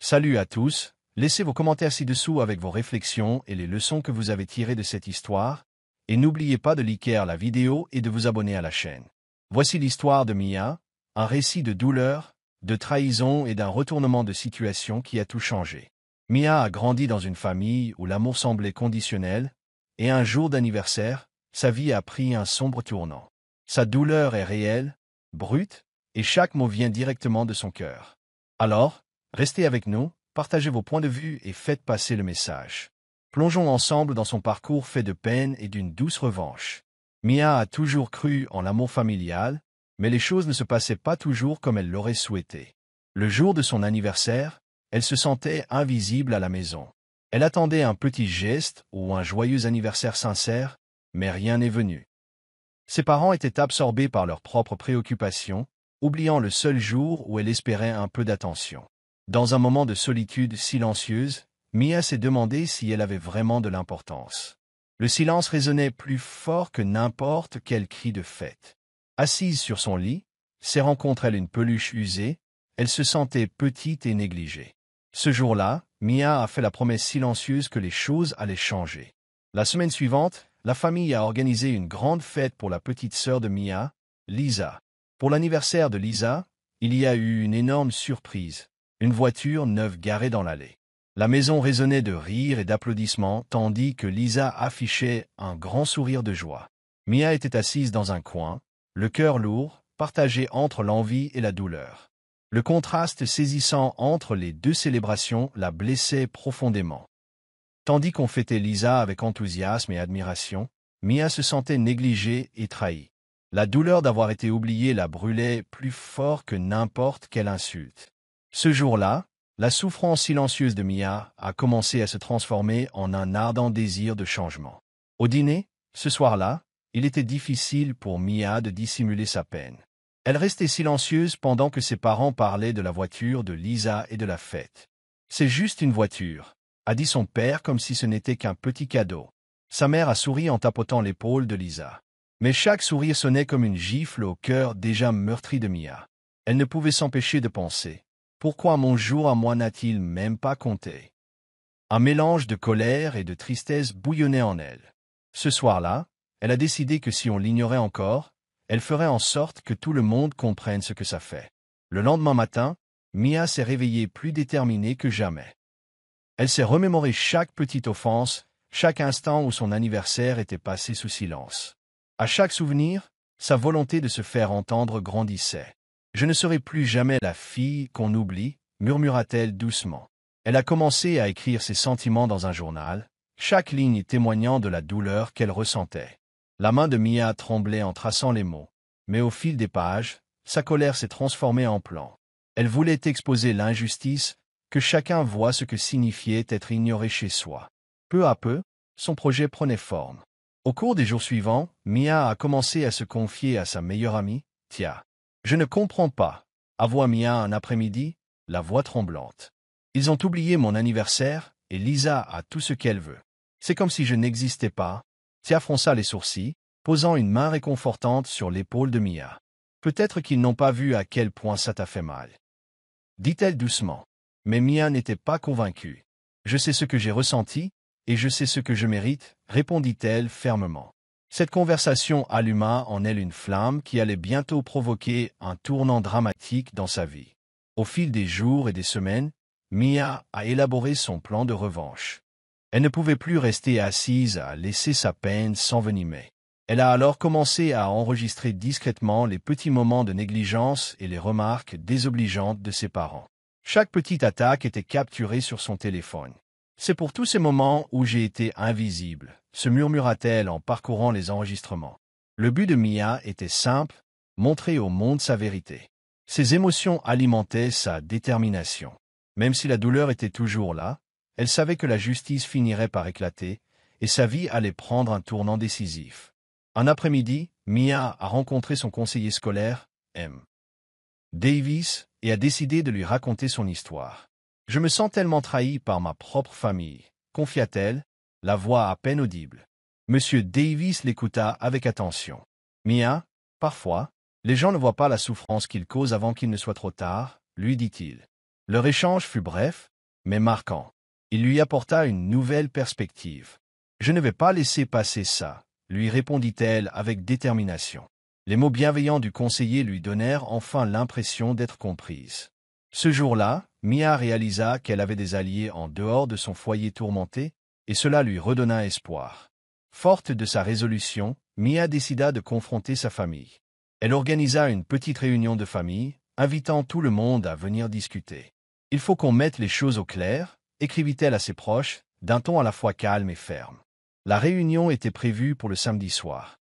Salut à tous, laissez vos commentaires ci-dessous avec vos réflexions et les leçons que vous avez tirées de cette histoire, et n'oubliez pas de liker la vidéo et de vous abonner à la chaîne. Voici l'histoire de Mia, un récit de douleur, de trahison et d'un retournement de situation qui a tout changé. Mia a grandi dans une famille où l'amour semblait conditionnel, et un jour d'anniversaire, sa vie a pris un sombre tournant. Sa douleur est réelle, brute, et chaque mot vient directement de son cœur. Alors, restez avec nous, partagez vos points de vue et faites passer le message. Plongeons ensemble dans son parcours fait de peine et d'une douce revanche. Mia a toujours cru en l'amour familial, mais les choses ne se passaient pas toujours comme elle l'aurait souhaité. Le jour de son anniversaire, elle se sentait invisible à la maison. Elle attendait un petit geste ou un joyeux anniversaire sincère, mais rien n'est venu. Ses parents étaient absorbés par leurs propres préoccupations, oubliant le seul jour où elle espérait un peu d'attention. Dans un moment de solitude silencieuse, Mia s'est demandé si elle avait vraiment de l'importance. Le silence résonnait plus fort que n'importe quel cri de fête. Assise sur son lit, serrant contre elle une peluche usée, elle se sentait petite et négligée. Ce jour-là, Mia a fait la promesse silencieuse que les choses allaient changer. La semaine suivante, la famille a organisé une grande fête pour la petite sœur de Mia, Lisa. Pour l'anniversaire de Lisa, il y a eu une énorme surprise, une voiture neuve garée dans l'allée. La maison résonnait de rires et d'applaudissements, tandis que Lisa affichait un grand sourire de joie. Mia était assise dans un coin, le cœur lourd, partagé entre l'envie et la douleur. Le contraste saisissant entre les deux célébrations la blessait profondément. Tandis qu'on fêtait Lisa avec enthousiasme et admiration, Mia se sentait négligée et trahie. La douleur d'avoir été oubliée la brûlait plus fort que n'importe quelle insulte. Ce jour-là, la souffrance silencieuse de Mia a commencé à se transformer en un ardent désir de changement. Au dîner, ce soir-là, il était difficile pour Mia de dissimuler sa peine. Elle restait silencieuse pendant que ses parents parlaient de la voiture de Lisa et de la fête. « C'est juste une voiture », a dit son père comme si ce n'était qu'un petit cadeau. Sa mère a souri en tapotant l'épaule de Lisa. Mais chaque sourire sonnait comme une gifle au cœur déjà meurtri de Mia. Elle ne pouvait s'empêcher de penser. Pourquoi mon jour à moi n'a-t-il même pas compté? Un mélange de colère et de tristesse bouillonnait en elle. Ce soir-là, elle a décidé que si on l'ignorait encore, elle ferait en sorte que tout le monde comprenne ce que ça fait. Le lendemain matin, Mia s'est réveillée plus déterminée que jamais. Elle s'est remémoré chaque petite offense, chaque instant où son anniversaire était passé sous silence. À chaque souvenir, sa volonté de se faire entendre grandissait. « Je ne serai plus jamais la fille qu'on oublie », murmura-t-elle doucement. Elle a commencé à écrire ses sentiments dans un journal, chaque ligne témoignant de la douleur qu'elle ressentait. La main de Mia tremblait en traçant les mots, mais au fil des pages, sa colère s'est transformée en plan. Elle voulait exposer l'injustice, que chacun voie ce que signifiait être ignoré chez soi. Peu à peu, son projet prenait forme. Au cours des jours suivants, Mia a commencé à se confier à sa meilleure amie, Tia. « Je ne comprends pas », avoua Mia un après-midi, la voix tremblante. « Ils ont oublié mon anniversaire, et Lisa a tout ce qu'elle veut. C'est comme si je n'existais pas. » Tia fronça les sourcils, posant une main réconfortante sur l'épaule de Mia. « Peut-être qu'ils n'ont pas vu à quel point ça t'a fait mal. » dit-elle doucement. Mais Mia n'était pas convaincue. « Je sais ce que j'ai ressenti, et je sais ce que je mérite, » répondit-elle fermement. Cette conversation alluma en elle une flamme qui allait bientôt provoquer un tournant dramatique dans sa vie. Au fil des jours et des semaines, Mia a élaboré son plan de revanche. Elle ne pouvait plus rester assise à laisser sa peine s'envenimer. Elle a alors commencé à enregistrer discrètement les petits moments de négligence et les remarques désobligeantes de ses parents. Chaque petite attaque était capturée sur son téléphone. « C'est pour tous ces moments où j'ai été invisible », se murmura-t-elle en parcourant les enregistrements. Le but de Mia était simple, montrer au monde sa vérité. Ses émotions alimentaient sa détermination. Même si la douleur était toujours là, elle savait que la justice finirait par éclater, et sa vie allait prendre un tournant décisif. Un après-midi, Mia a rencontré son conseiller scolaire, M. Davis, et a décidé de lui raconter son histoire. « Je me sens tellement trahie par ma propre famille », confia-t-elle, la voix à peine audible. Monsieur Davis l'écouta avec attention. « Mia, parfois, les gens ne voient pas la souffrance qu'ils causent avant qu'il ne soit trop tard, » lui dit-il. Leur échange fut bref, mais marquant. Il lui apporta une nouvelle perspective. « Je ne vais pas laisser passer ça », lui répondit-elle avec détermination. Les mots bienveillants du conseiller lui donnèrent enfin l'impression d'être comprise. Ce jour-là, Mia réalisa qu'elle avait des alliés en dehors de son foyer tourmenté, et cela lui redonna espoir. Forte de sa résolution, Mia décida de confronter sa famille. Elle organisa une petite réunion de famille, invitant tout le monde à venir discuter. « Il faut qu'on mette les choses au clair », écrivit-elle à ses proches, d'un ton à la fois calme et ferme. La réunion était prévue pour le samedi soir.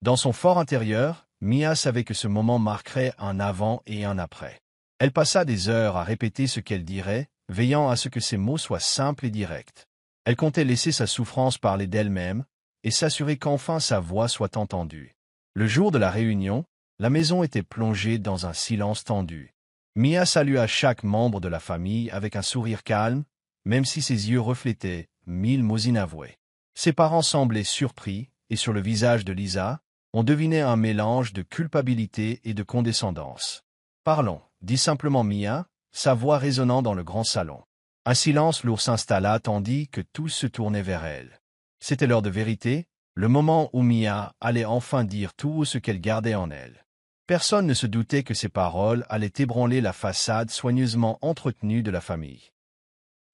Dans son fort intérieur, Mia savait que ce moment marquerait un avant et un après. Elle passa des heures à répéter ce qu'elle dirait, veillant à ce que ses mots soient simples et directs. Elle comptait laisser sa souffrance parler d'elle-même et s'assurer qu'enfin sa voix soit entendue. Le jour de la réunion, la maison était plongée dans un silence tendu. Mia salua chaque membre de la famille avec un sourire calme, même si ses yeux reflétaient 1000 mots inavoués. Ses parents semblaient surpris, et sur le visage de Lisa, on devinait un mélange de culpabilité et de condescendance. « Parlons », dit simplement Mia, sa voix résonnant dans le grand salon. Un silence lourd s'installa tandis que tous se tournaient vers elle. C'était l'heure de vérité, le moment où Mia allait enfin dire tout haut ce qu'elle gardait en elle. Personne ne se doutait que ces paroles allaient ébranler la façade soigneusement entretenue de la famille.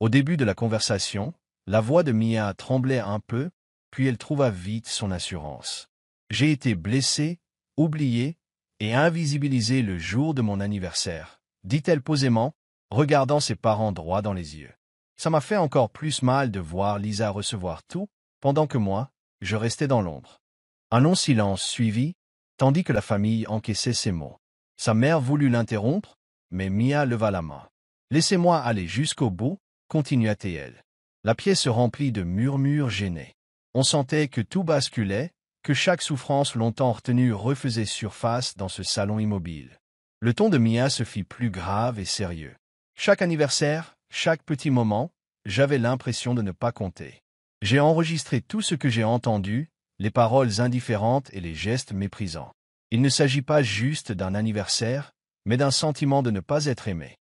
Au début de la conversation, la voix de Mia tremblait un peu, puis elle trouva vite son assurance. « J'ai été blessée, oubliée et invisibilisée le jour de mon anniversaire, » dit-elle posément, regardant ses parents droit dans les yeux. « Ça m'a fait encore plus mal de voir Lisa recevoir tout, pendant que moi, je restais dans l'ombre. » Un long silence suivit, tandis que la famille encaissait ces mots. Sa mère voulut l'interrompre, mais Mia leva la main. « Laissez-moi aller jusqu'au bout, » continua-t-elle. La pièce se remplit de murmures gênés. On sentait que tout basculait, que chaque souffrance longtemps retenue refaisait surface dans ce salon immobile. Le ton de Mia se fit plus grave et sérieux. Chaque anniversaire, chaque petit moment, j'avais l'impression de ne pas compter. J'ai enregistré tout ce que j'ai entendu, les paroles indifférentes et les gestes méprisants. Il ne s'agit pas juste d'un anniversaire, mais d'un sentiment de ne pas être aimé.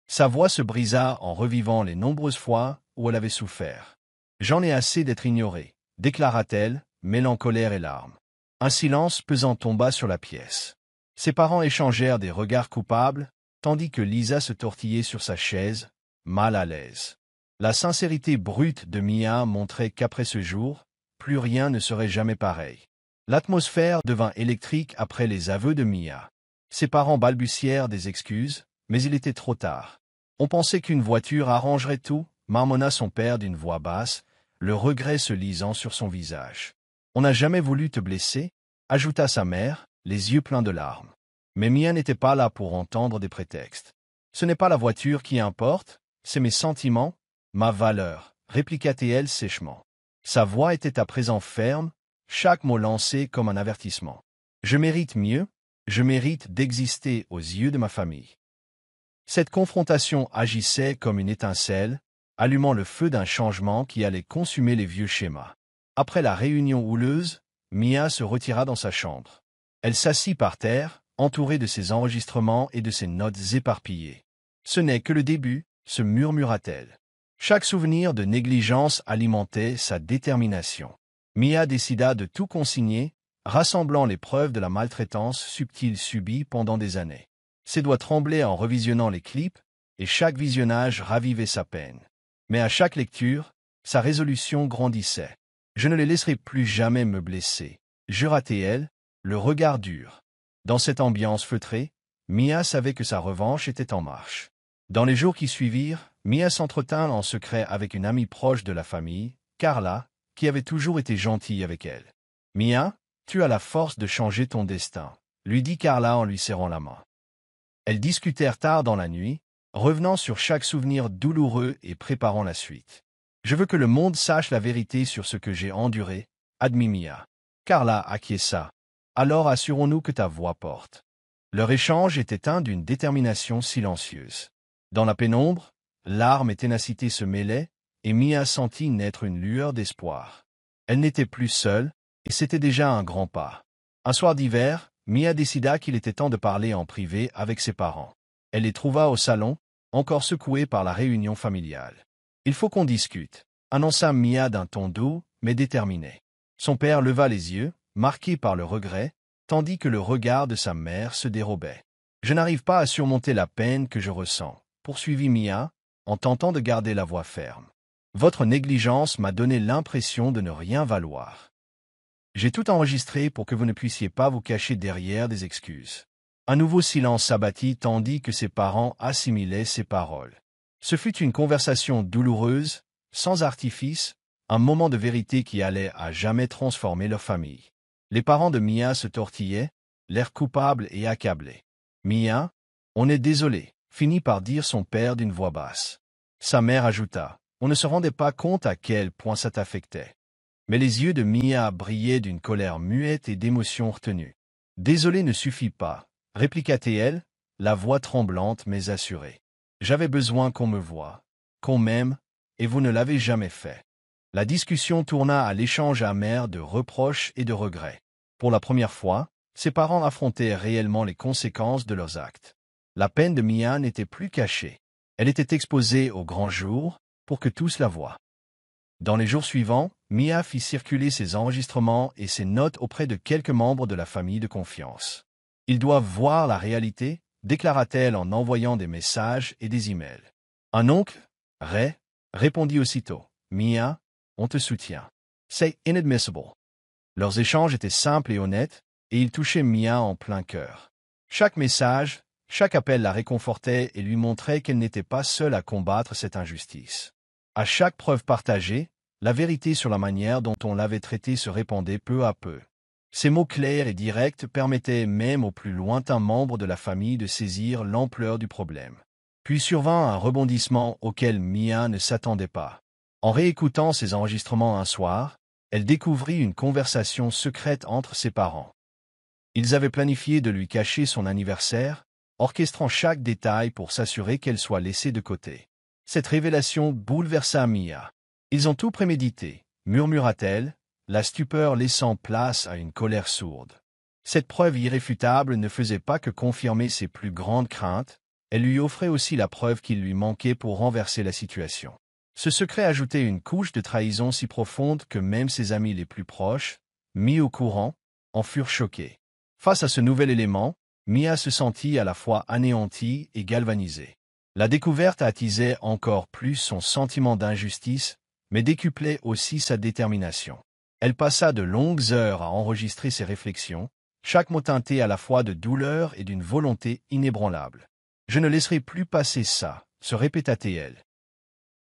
Sa voix se brisa en revivant les nombreuses fois où elle avait souffert. « J'en ai assez d'être ignorée », déclara-t-elle, mêlant colère et larmes. Un silence pesant tomba sur la pièce. Ses parents échangèrent des regards coupables, tandis que Lisa se tortillait sur sa chaise, mal à l'aise. La sincérité brute de Mia montrait qu'après ce jour, plus rien ne serait jamais pareil. L'atmosphère devint électrique après les aveux de Mia. Ses parents balbutièrent des excuses, mais il était trop tard. On pensait qu'une voiture arrangerait tout, marmonna son père d'une voix basse, le regret se lisant sur son visage. On n'a jamais voulu te blesser, ajouta sa mère, les yeux pleins de larmes. Mais Mia n'était pas là pour entendre des prétextes. Ce n'est pas la voiture qui importe, c'est mes sentiments, ma valeur, répliqua-t-elle sèchement. Sa voix était à présent ferme, chaque mot lancé comme un avertissement. Je mérite mieux, je mérite d'exister aux yeux de ma famille. Cette confrontation agissait comme une étincelle, allumant le feu d'un changement qui allait consumer les vieux schémas. Après la réunion houleuse, Mia se retira dans sa chambre. Elle s'assit par terre, entourée de ses enregistrements et de ses notes éparpillées. « Ce n'est que le début », se murmura-t-elle. Chaque souvenir de négligence alimentait sa détermination. Mia décida de tout consigner, rassemblant les preuves de la maltraitance subtile subie pendant des années. Ses doigts tremblaient en revisionnant les clips, et chaque visionnage ravivait sa peine. Mais à chaque lecture, sa résolution grandissait. « Je ne les laisserai plus jamais me blesser », jura-t-elle, le regard dur. Dans cette ambiance feutrée, Mia savait que sa revanche était en marche. Dans les jours qui suivirent, Mia s'entretint en secret avec une amie proche de la famille, Carla, qui avait toujours été gentille avec elle. « Mia, tu as la force de changer ton destin », lui dit Carla en lui serrant la main. Elles discutèrent tard dans la nuit, revenant sur chaque souvenir douloureux et préparant la suite. « Je veux que le monde sache la vérité sur ce que j'ai enduré », admit Mia. Carla acquiesça. « Alors assurons-nous que ta voix porte. » Leur échange était teint d'une détermination silencieuse. Dans la pénombre, larmes et ténacité se mêlaient, et Mia sentit naître une lueur d'espoir. Elle n'était plus seule, et c'était déjà un grand pas. Un soir d'hiver, Mia décida qu'il était temps de parler en privé avec ses parents. Elle les trouva au salon, encore secoué par la réunion familiale. « Il faut qu'on discute », annonça Mia d'un ton doux, mais déterminé. Son père leva les yeux, marqué par le regret, tandis que le regard de sa mère se dérobait. « Je n'arrive pas à surmonter la peine que je ressens, » poursuivit Mia, en tentant de garder la voix ferme. « Votre négligence m'a donné l'impression de ne rien valoir. J'ai tout enregistré pour que vous ne puissiez pas vous cacher derrière des excuses. » Un nouveau silence s'abattit tandis que ses parents assimilaient ces paroles. Ce fut une conversation douloureuse, sans artifice, un moment de vérité qui allait à jamais transformer leur famille. Les parents de Mia se tortillaient, l'air coupable et accablé. « Mia, on est désolé », finit par dire son père d'une voix basse. Sa mère ajouta, « On ne se rendait pas compte à quel point ça t'affectait. » Mais les yeux de Mia brillaient d'une colère muette et d'émotion retenue. « Désolé ne suffit pas, » répliqua-t-elle, la voix tremblante mais assurée. « J'avais besoin qu'on me voie, qu'on m'aime, et vous ne l'avez jamais fait. » La discussion tourna à l'échange amer de reproches et de regrets. Pour la première fois, ses parents affrontaient réellement les conséquences de leurs actes. La peine de Mia n'était plus cachée. Elle était exposée au grand jour pour que tous la voient. Dans les jours suivants, Mia fit circuler ses enregistrements et ses notes auprès de quelques membres de la famille de confiance. « Ils doivent voir la réalité », déclara-t-elle en envoyant des messages et des emails. Un oncle, Ray, répondit aussitôt, « Mia, on te soutient. C'est inadmissible. » Leurs échanges étaient simples et honnêtes, et ils touchaient Mia en plein cœur. Chaque message, chaque appel la réconfortait et lui montrait qu'elle n'était pas seule à combattre cette injustice. À chaque preuve partagée, la vérité sur la manière dont on l'avait traitée se répandait peu à peu. Ces mots clairs et directs permettaient même aux plus lointains membres de la famille de saisir l'ampleur du problème. Puis survint un rebondissement auquel Mia ne s'attendait pas. En réécoutant ses enregistrements un soir, elle découvrit une conversation secrète entre ses parents. Ils avaient planifié de lui cacher son anniversaire, orchestrant chaque détail pour s'assurer qu'elle soit laissée de côté. Cette révélation bouleversa Mia. « Ils ont tout prémédité », murmura-t-elle, la stupeur laissant place à une colère sourde. Cette preuve irréfutable ne faisait pas que confirmer ses plus grandes craintes, elle lui offrait aussi la preuve qu'il lui manquait pour renverser la situation. Ce secret ajoutait une couche de trahison si profonde que même ses amis les plus proches, mis au courant, en furent choqués. Face à ce nouvel élément, Mia se sentit à la fois anéantie et galvanisée. La découverte attisait encore plus son sentiment d'injustice, mais décuplait aussi sa détermination. Elle passa de longues heures à enregistrer ses réflexions, chaque mot teinté à la fois de douleur et d'une volonté inébranlable. « Je ne laisserai plus passer ça », se répéta-t-elle.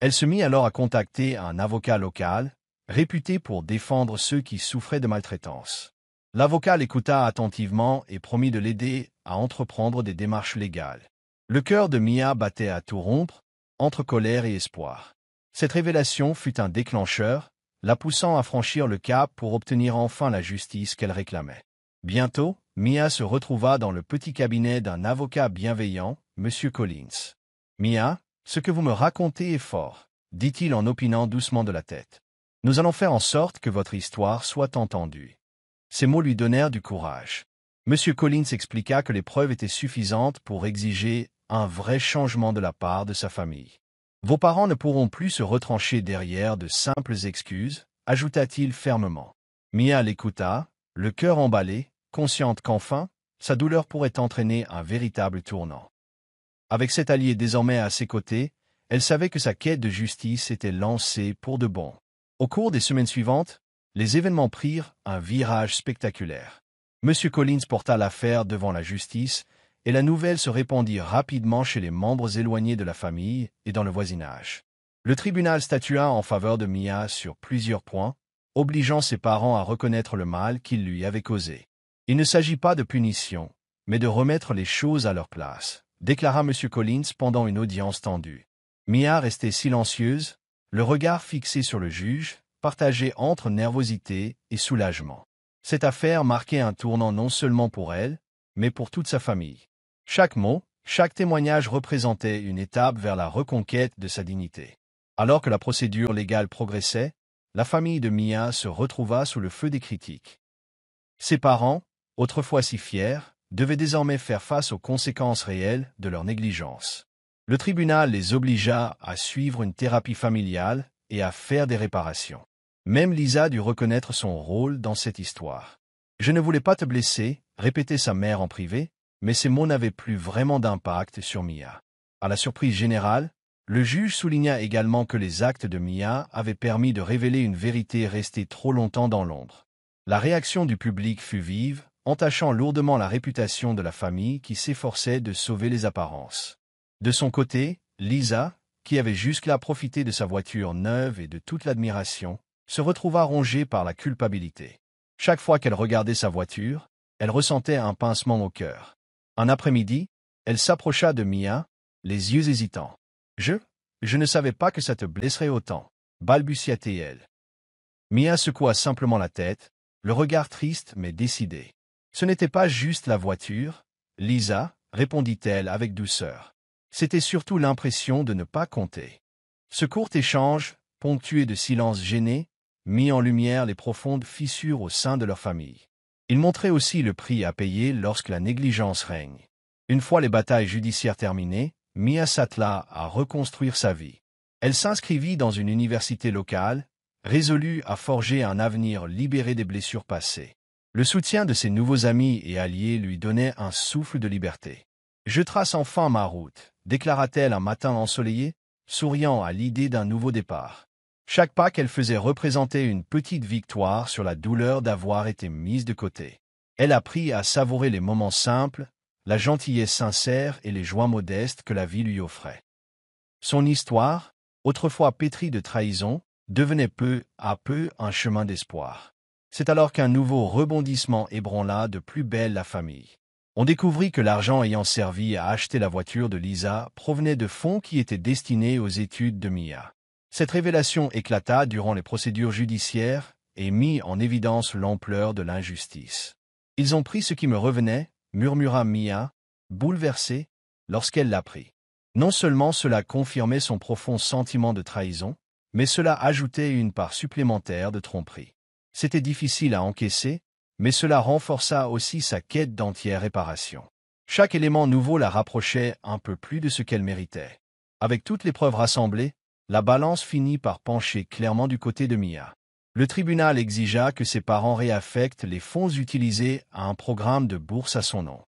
Elle se mit alors à contacter un avocat local, réputé pour défendre ceux qui souffraient de maltraitance. L'avocat l'écouta attentivement et promit de l'aider à entreprendre des démarches légales. Le cœur de Mia battait à tout rompre, entre colère et espoir. Cette révélation fut un déclencheur, la poussant à franchir le cap pour obtenir enfin la justice qu'elle réclamait. Bientôt, Mia se retrouva dans le petit cabinet d'un avocat bienveillant, M. Collins. « Mia, ce que vous me racontez est fort, » dit-il en opinant doucement de la tête. « Nous allons faire en sorte que votre histoire soit entendue. » Ces mots lui donnèrent du courage. M. Collins expliqua que les preuves étaient suffisantes pour exiger un vrai changement de la part de sa famille. « Vos parents ne pourront plus se retrancher derrière de simples excuses, » ajouta-t-il fermement. Mia l'écouta, le cœur emballé, consciente qu'enfin, sa douleur pourrait entraîner un véritable tournant. Avec cet allié désormais à ses côtés, elle savait que sa quête de justice était lancée pour de bon. Au cours des semaines suivantes, les événements prirent un virage spectaculaire. M. Collins porta l'affaire devant la justice, et la nouvelle se répandit rapidement chez les membres éloignés de la famille et dans le voisinage. Le tribunal statua en faveur de Mia sur plusieurs points, obligeant ses parents à reconnaître le mal qu'ils lui avaient causé. « Il ne s'agit pas de punition, mais de remettre les choses à leur place », déclara M. Collins pendant une audience tendue. Mia restait silencieuse, le regard fixé sur le juge, partagé entre nervosité et soulagement. Cette affaire marquait un tournant non seulement pour elle, mais pour toute sa famille. Chaque mot, chaque témoignage représentait une étape vers la reconquête de sa dignité. Alors que la procédure légale progressait, la famille de Mia se retrouva sous le feu des critiques. Ses parents, autrefois si fiers, devaient désormais faire face aux conséquences réelles de leur négligence. Le tribunal les obligea à suivre une thérapie familiale et à faire des réparations. Même Lisa dut reconnaître son rôle dans cette histoire. « Je ne voulais pas te blesser », répétait sa mère en privé, mais ces mots n'avaient plus vraiment d'impact sur Mia. À la surprise générale, le juge souligna également que les actes de Mia avaient permis de révéler une vérité restée trop longtemps dans l'ombre. La réaction du public fut vive, entachant lourdement la réputation de la famille qui s'efforçait de sauver les apparences. De son côté, Lisa, qui avait jusque-là profité de sa voiture neuve et de toute l'admiration, se retrouva rongée par la culpabilité. Chaque fois qu'elle regardait sa voiture, elle ressentait un pincement au cœur. Un après-midi, elle s'approcha de Mia, les yeux hésitants. « Je ne savais pas que ça te blesserait autant, » balbutia-t-elle. Mia secoua simplement la tête, le regard triste mais décidé. « Ce n'était pas juste la voiture, Lisa, » répondit-elle avec douceur. C'était surtout l'impression de ne pas compter. Ce court échange, ponctué de silences gênés, mit en lumière les profondes fissures au sein de leur famille. Il montrait aussi le prix à payer lorsque la négligence règne. Une fois les batailles judiciaires terminées, Mia s'attela à reconstruire sa vie. Elle s'inscrivit dans une université locale, résolue à forger un avenir libéré des blessures passées. Le soutien de ses nouveaux amis et alliés lui donnait un souffle de liberté. « Je trace enfin ma route », déclara-t-elle un matin ensoleillé, souriant à l'idée d'un nouveau départ. Chaque pas qu'elle faisait représentait une petite victoire sur la douleur d'avoir été mise de côté. Elle apprit à savourer les moments simples, la gentillesse sincère et les joies modestes que la vie lui offrait. Son histoire, autrefois pétrie de trahison, devenait peu à peu un chemin d'espoir. C'est alors qu'un nouveau rebondissement ébranla de plus belle la famille. On découvrit que l'argent ayant servi à acheter la voiture de Lisa provenait de fonds qui étaient destinés aux études de Mia. Cette révélation éclata durant les procédures judiciaires et mit en évidence l'ampleur de l'injustice. « Ils ont pris ce qui me revenait », murmura Mia, bouleversée, lorsqu'elle l'apprit. Non seulement cela confirmait son profond sentiment de trahison, mais cela ajoutait une part supplémentaire de tromperie. C'était difficile à encaisser, mais cela renforça aussi sa quête d'entière réparation. Chaque élément nouveau la rapprochait un peu plus de ce qu'elle méritait. Avec toutes les preuves rassemblées, la balance finit par pencher clairement du côté de Mia. Le tribunal exigea que ses parents réaffectent les fonds utilisés à un programme de bourse à son nom.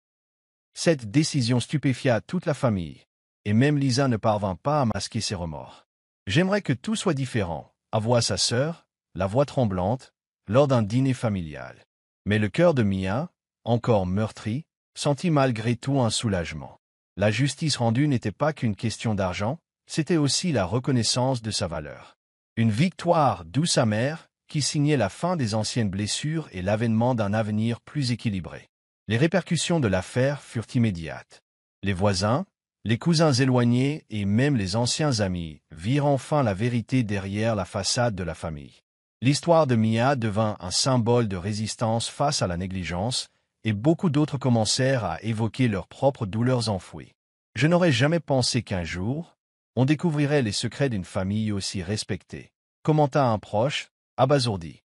Cette décision stupéfia toute la famille, et même Lisa ne parvint pas à masquer ses remords. « J'aimerais que tout soit différent », avoua sa sœur, la voix tremblante, lors d'un dîner familial. Mais le cœur de Mia, encore meurtri, sentit malgré tout un soulagement. La justice rendue n'était pas qu'une question d'argent, c'était aussi la reconnaissance de sa valeur. Une victoire douce amère qui signait la fin des anciennes blessures et l'avènement d'un avenir plus équilibré. Les répercussions de l'affaire furent immédiates. Les voisins, les cousins éloignés et même les anciens amis virent enfin la vérité derrière la façade de la famille. L'histoire de Mia devint un symbole de résistance face à la négligence, et beaucoup d'autres commencèrent à évoquer leurs propres douleurs enfouies. « Je n'aurais jamais pensé qu'un jour, on découvrirait les secrets d'une famille aussi respectée », commenta un proche, abasourdi.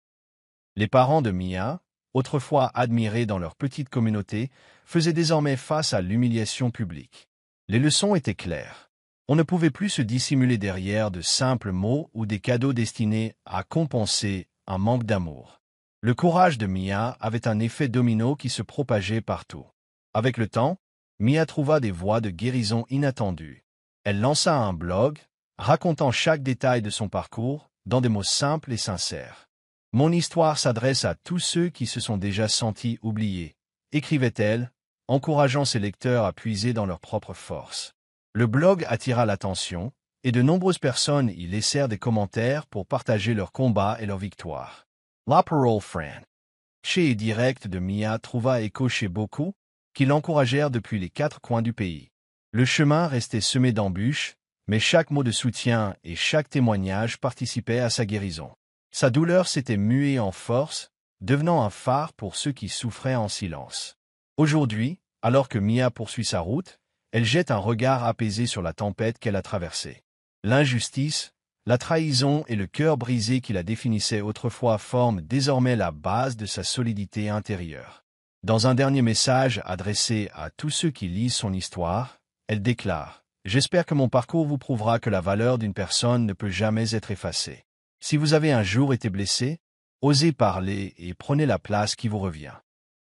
Les parents de Mia, autrefois admirés dans leur petite communauté, faisaient désormais face à l'humiliation publique. Les leçons étaient claires. On ne pouvait plus se dissimuler derrière de simples mots ou des cadeaux destinés à compenser un manque d'amour. Le courage de Mia avait un effet domino qui se propageait partout. Avec le temps, Mia trouva des voies de guérison inattendues. Elle lança un blog, racontant chaque détail de son parcours, dans des mots simples et sincères. « Mon histoire s'adresse à tous ceux qui se sont déjà sentis oubliés », écrivait-elle, encourageant ses lecteurs à puiser dans leur propre force. Le blog attira l'attention, et de nombreuses personnes y laissèrent des commentaires pour partager leurs combats et leurs victoires. La parole franche et directe de Mia trouva écho chez beaucoup, qui l'encouragèrent depuis les 4 coins du pays. Le chemin restait semé d'embûches, mais chaque mot de soutien et chaque témoignage participait à sa guérison. Sa douleur s'était muée en force, devenant un phare pour ceux qui souffraient en silence. Aujourd'hui, alors que Mia poursuit sa route, elle jette un regard apaisé sur la tempête qu'elle a traversée. L'injustice, la trahison et le cœur brisé qui la définissaient autrefois forment désormais la base de sa solidité intérieure. Dans un dernier message adressé à tous ceux qui lisent son histoire, elle déclare J'espère que mon parcours vous prouvera que la valeur d'une personne ne peut jamais être effacée. Si vous avez un jour été blessé, osez parler et prenez la place qui vous revient.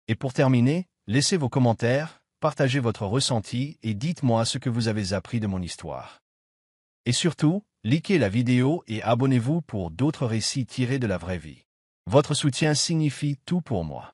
Et pour terminer, laissez vos commentaires, partagez votre ressenti et dites-moi ce que vous avez appris de mon histoire. Et surtout, likez la vidéo et abonnez-vous pour d'autres récits tirés de la vraie vie. Votre soutien signifie tout pour moi.